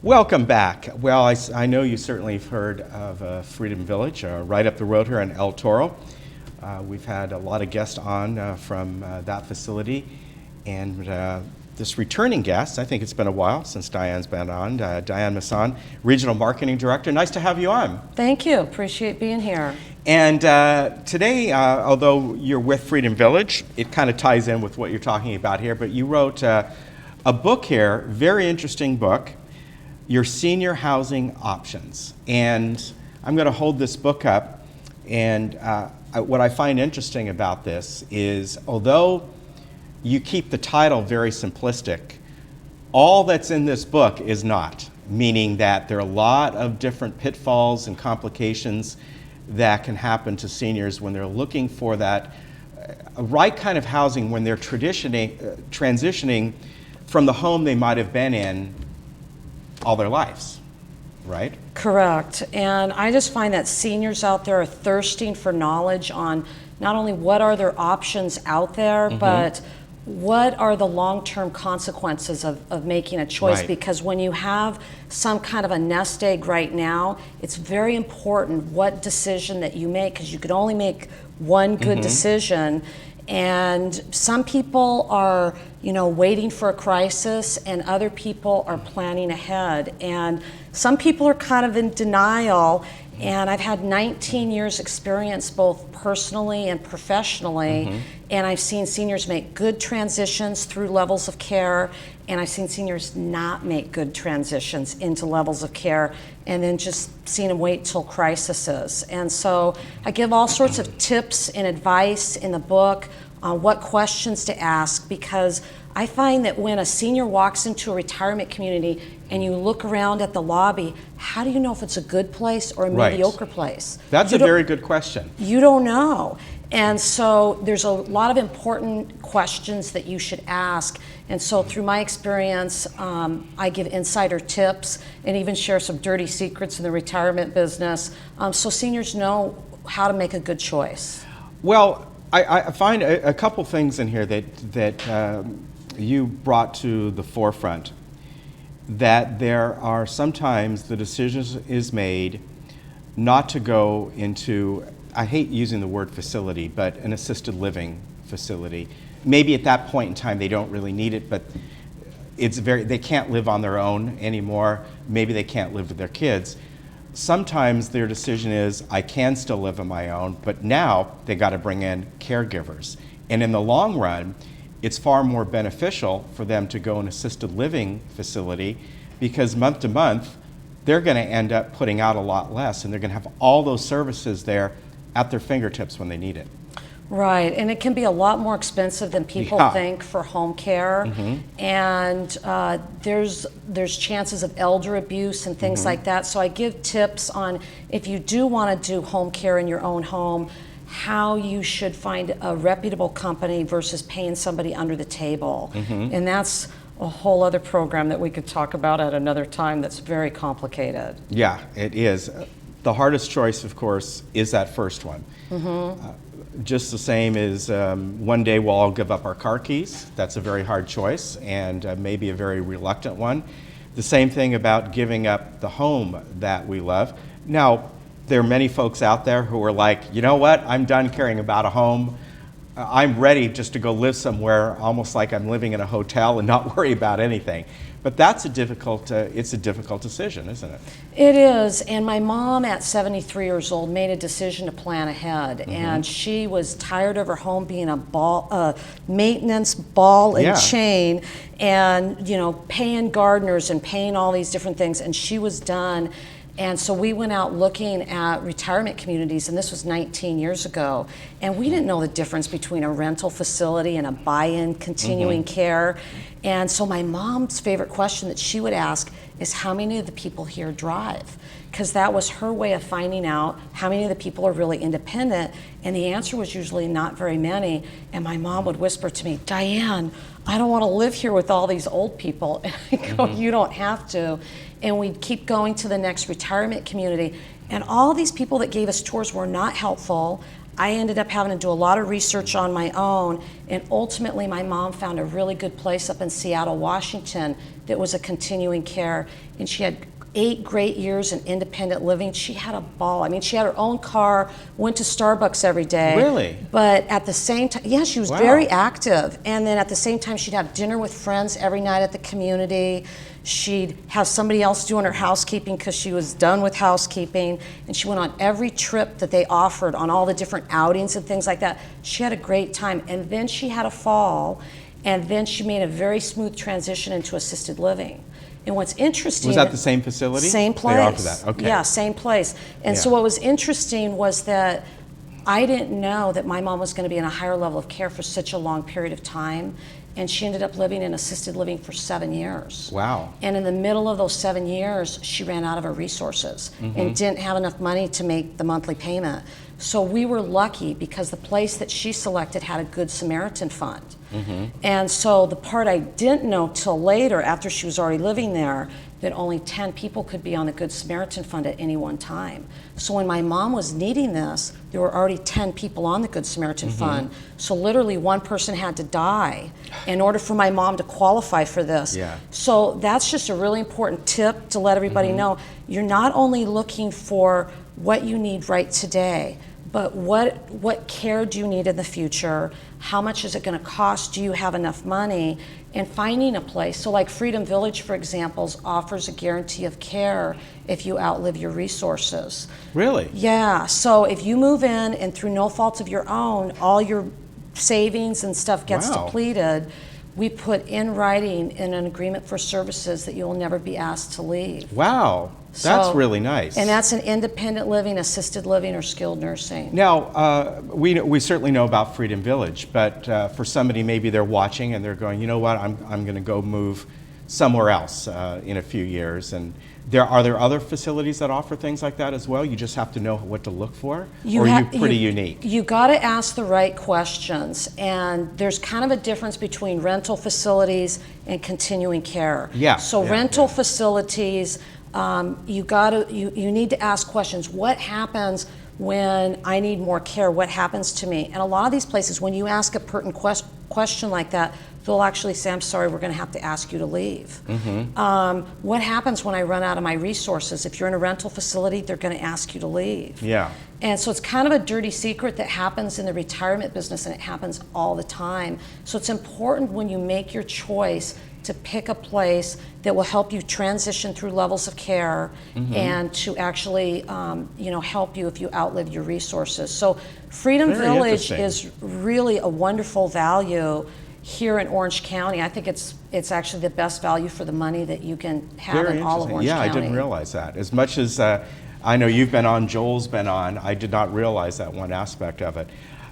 Welcome back. Well, I know you certainly have heard of Freedom Village, right up the road here in El Toro. We've had a lot of guests on from that facility, and this returning guest, I think it's been a while since Diane's been on, Diane Masson, Regional Marketing Director. Nice to have you on. Thank you. Appreciate being here. And today, although you're with Freedom Village, it kind of ties in with what you're talking about here, but you wrote a book here, very interesting book, Your Senior Housing Options. And I'm going to hold this book up, and what I find interesting about this is, although you keep the title very simplistic, all that's in this book is not, meaning that there are a lot of different pitfalls and complications that can happen to seniors when they're looking for that right kind of housing when they're transitioning from the home they might have been in all their lives, right? Correct. And I just find that seniors out there are thirsting for knowledge on not only what are their options out there, but what are the long-term consequences of making a choice? Right. Because when you have some kind of a nest egg right now, it's very important what decision that you make, because you could only make one good decision. And some people are, waiting for a crisis, and other people are planning ahead. And some people are kind of in denial. And I've had 19 years experience both personally and professionally, and I've seen seniors make good transitions through levels of care, and I've seen seniors not make good transitions into levels of care, and then just seen them wait till crises. And so I give all sorts of tips and advice in the book on what questions to ask, because I find that when a senior walks into a retirement community and you look around at the lobby, how do you know if it's a good place or a mediocre place? That's a very good question. You don't know. And so there's a lot of important questions that you should ask. And so through my experience, I give insider tips and even share some dirty secrets in the retirement business, so seniors know how to make a good choice. Well, I find a couple things in here that you brought to the forefront, that there are sometimes the decision is made not to go into, I hate using the word facility, but an assisted living facility. Maybe at that point in time they don't really need it, but they can't live on their own anymore. Maybe they can't live with their kids. Sometimes their decision is, I can still live on my own, but now they got to bring in caregivers. And in the long run, it's far more beneficial for them to go in an assisted living facility, because month to month, they're going to end up putting out a lot less, and they're going to have all those services there at their fingertips when they need it. Right, and it can be a lot more expensive than people think for home care, and there's chances of elder abuse and things like that. So I give tips on, if you do want to do home care in your own home, how you should find a reputable company versus paying somebody under the table. And that's a whole other program that we could talk about at another time that's very complicated. Yeah, it is. The hardest choice, of course, is that first one. Just the same as one day we'll all give up our car keys. That's a very hard choice, and maybe a very reluctant one. The same thing about giving up the home that we love. Now, there are many folks out there who are like, you know what, I'm done caring about a home. I'm ready just to go live somewhere almost like I'm living in a hotel and not worry about anything. But that's it's a difficult decision, isn't it? It is, and my mom at 73 years old made a decision to plan ahead, and she was tired of her home being a maintenance ball and chain, and paying gardeners and paying all these different things, and she was done. And so we went out looking at retirement communities, and this was 19 years ago, and we didn't know the difference between a rental facility and a buy-in continuing care. And so my mom's favorite question that she would ask is, how many of the people here drive? Because that was her way of finding out how many of the people are really independent, and the answer was usually not very many. And my mom would whisper to me, Diane, I don't want to live here with all these old people. And I go, you don't have to. And we'd keep going to the next retirement community. And all these people that gave us tours were not helpful. I ended up having to do a lot of research on my own, and ultimately my mom found a really good place up in Seattle, Washington that was a continuing care, and she had 8 great years in independent living. She had a ball. I mean, she had her own car, went to Starbucks every day. Really? But at the same time, yeah, she was very active. And then at the same time, she'd have dinner with friends every night at the community. She'd have somebody else doing her housekeeping because she was done with housekeeping. And she went on every trip that they offered, on all the different outings and things like that. She had a great time. And then she had a fall, and then she made a very smooth transition into assisted living. And what's interesting... Was that the same facility? Same place. They offer that, okay. Yeah, same place. And so what was interesting was that I didn't know that my mom was going to be in a higher level of care for such a long period of time. And she ended up living in assisted living for 7 years. Wow. And in the middle of those 7 years, she ran out of her resources and didn't have enough money to make the monthly payment. So we were lucky because the place that she selected had a Good Samaritan fund. And so the part I didn't know till later, after she was already living there, that only 10 people could be on the Good Samaritan fund at any one time. So when my mom was needing this, there were already 10 people on the Good Samaritan fund. So literally one person had to die in order for my mom to qualify for this. Yeah. So that's just a really important tip to let everybody know. You're not only looking for what you need right today, but what care do you need in the future? How much is it going to cost? Do you have enough money? And finding a place. So like Freedom Village, for example, offers a guarantee of care if you outlive your resources. Really? Yeah. So if you move in and through no fault of your own, all your savings and stuff gets depleted, we put in writing in an agreement for services that you will never be asked to leave. Wow. That's really nice. And that's an independent living, assisted living, or skilled nursing. Now, we certainly know about Freedom Village, but for somebody, maybe they're watching and they're going, you know what, I'm going to go move somewhere else in a few years. And are there other facilities that offer things like that as well? You just have to know what to look for? Or are you pretty unique? You got to ask the right questions. And there's kind of a difference between rental facilities and continuing care. Yeah. So rental facilities, you need to ask questions. What happens when I need more care? What happens to me? And a lot of these places, when you ask a pertinent question like that, they'll actually say, I'm sorry, we're going to have to ask you to leave. What happens when I run out of my resources? If you're in a rental facility, they're going to ask you to leave. Yeah. And so it's kind of a dirty secret that happens in the retirement business, and it happens all the time. So it's important when you make your choice to pick a place that will help you transition through levels of care and to actually help you if you outlive your resources. So Freedom Village is really a wonderful value here in Orange County. I think it's actually the best value for the money that you can have in all of Orange County. Yeah, I didn't realize that. As much as I know you've been on, Joel's been on, I did not realize that one aspect of it.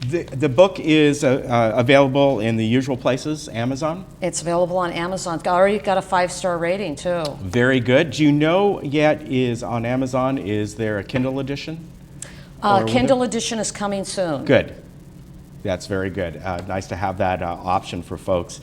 The book is available in the usual places, Amazon? It's available on Amazon. It's already got a 5-star rating too. Very good. Do you know yet is on Amazon, is there a Kindle edition? Kindle edition is coming soon. Good. That's very good. Nice to have that option for folks.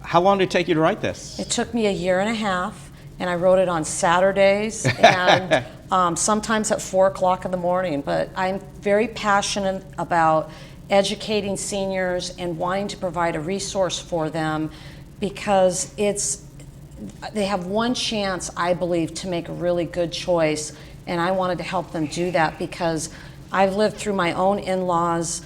How long did it take you to write this? It took me 1.5 years, and I wrote it on Saturdays and sometimes at 4 o'clock in the morning. But I'm very passionate about educating seniors and wanting to provide a resource for them because they have one chance, I believe, to make a really good choice, and I wanted to help them do that because I've lived through my own in-laws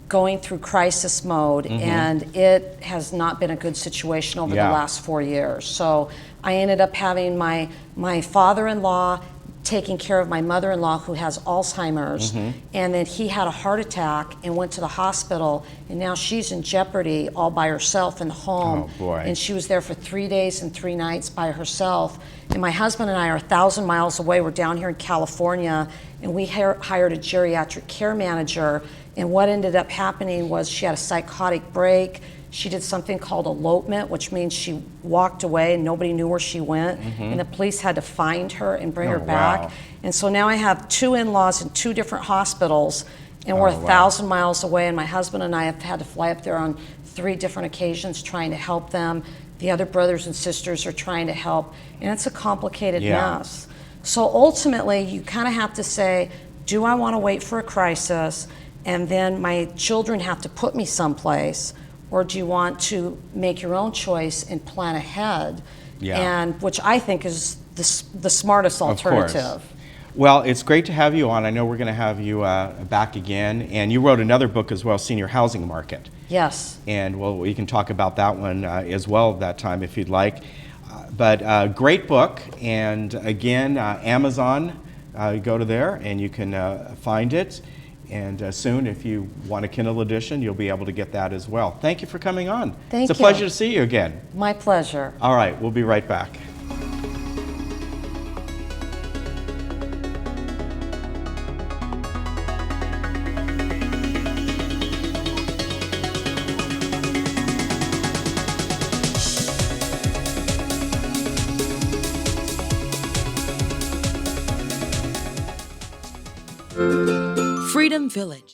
going through crisis mode, and it has not been a good situation over the last 4 years. So I ended up having my father-in-law taking care of my mother-in-law who has Alzheimer's, and then he had a heart attack and went to the hospital, and now she's in jeopardy all by herself in the home. Oh, boy. And she was there for 3 days and 3 nights by herself. And my husband and I are 1,000 miles away. We're down here in California, and we hired a geriatric care manager. And what ended up happening was she had a psychotic break. She did something called elopement, which means she walked away and nobody knew where she went. And the police had to find her and bring her back. Wow. And so now I have 2 in-laws in 2 different hospitals, and we're 1,000 miles away, and my husband and I have had to fly up there on 3 different occasions trying to help them. The other brothers and sisters are trying to help, and it's a complicated mess. So ultimately, you kind of have to say, do I want to wait for a crisis? and then my children have to put me someplace, or do you want to make your own choice and plan ahead? Yeah. And which I think is the smartest alternative. Of course. Well, it's great to have you on. I know we're going to have you back again. And you wrote another book as well, Senior Housing Market. Yes. And well, we can talk about that one as well that time if you'd like. But great book. And again, Amazon, go to there and you can find it. And soon, if you want a Kindle edition, you'll be able to get that as well. Thank you for coming on. Thank It's a you. pleasure to see you again. My pleasure. All right, we'll be right back. Freedom Village.